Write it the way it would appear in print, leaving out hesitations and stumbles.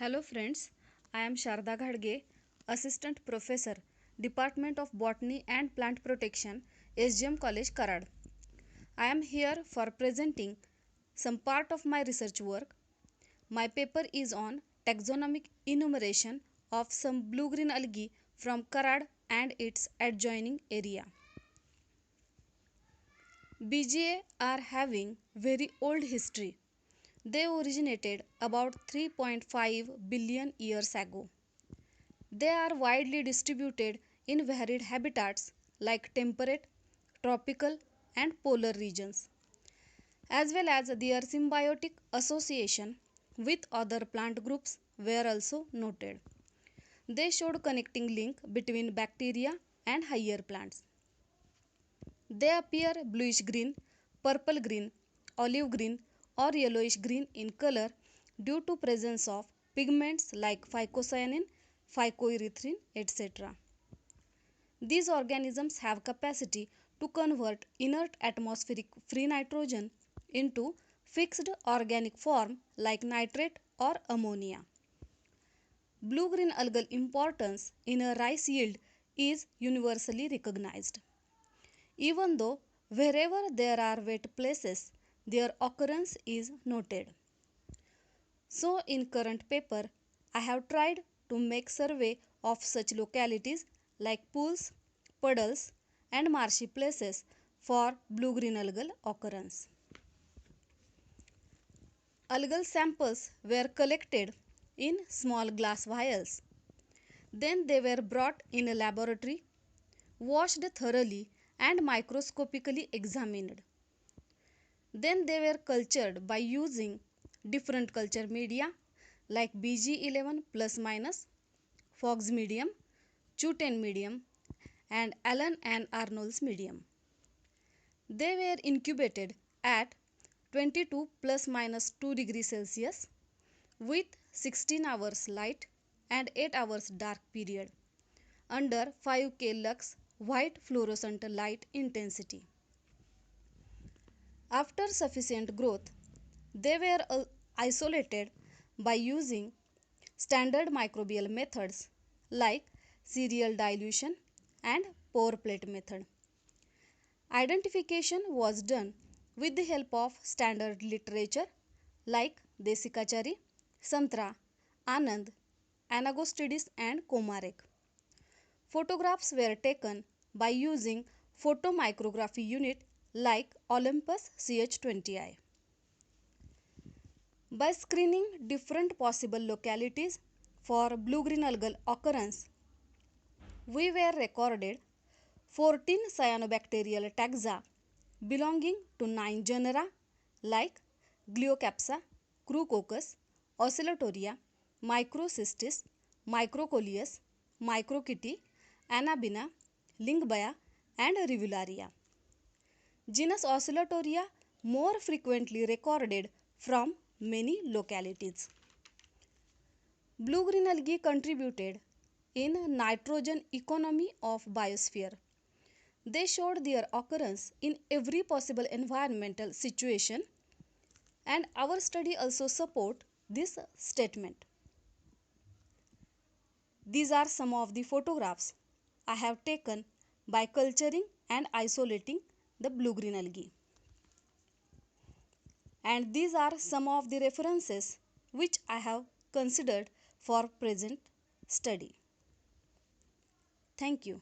Hello friends, I am Sharda Ghadge, Assistant Professor, Department of Botany and Plant Protection, SGM College, Karad. I am here for presenting some part of my research work. My paper is on taxonomic enumeration of some blue-green algae from Karad and its adjoining area. BGA are having very old history. They originated about 3.5 billion years ago. They are widely distributed in varied habitats like temperate, tropical, and polar regions, as well as their symbiotic association with other plant groups were also noted. They showed connecting link between bacteria and higher plants. They appear bluish green, purple green, olive green, or yellowish green in color due to presence of pigments like phycocyanin, phycoerythrin, etc. These organisms have capacity to convert inert atmospheric free nitrogen into fixed organic form like nitrate or ammonia. Blue-green algal importance in a rice yield is universally recognized. Even though wherever there are wet places, their occurrence is noted. So in current paper, I have tried to make survey of such localities like pools, puddles and marshy places for blue-green algal occurrence. Algal samples were collected in small glass vials. Then they were brought in a laboratory, washed thoroughly and microscopically examined. Then they were cultured by using different culture media like BG11 plus minus, Fox medium, Chu10 medium and Allen and Arnold's medium. They were incubated at 22 plus minus 2 degrees Celsius with 16 hours light and 8 hours dark period under 5K lux white fluorescent light intensity. After sufficient growth, they were isolated by using standard microbial methods like serial dilution and pore plate method. Identification was done with the help of standard literature like Desikachari, Santra, Anand, Anagostidis and Komarek. Photographs were taken by using photomicrography unit like Olympus CH20I. By screening different possible localities for blue-green algal occurrence, we were recorded 14 cyanobacterial taxa belonging to 9 genera like Glyocapsa, Crucoccus, Oscillatoria, Microcystis, Microcoleus, Microkitty, Anabina, Lyngbya and Rivularia. Genus Oscillatoria more frequently recorded from many localities. Blue-green algae contributed in nitrogen economy of biosphere. They showed their occurrence in every possible environmental situation and our study also support this statement. These are some of the photographs I have taken by culturing and isolating the blue-green algae. And these are some of the references which I have considered for present study. Thank you.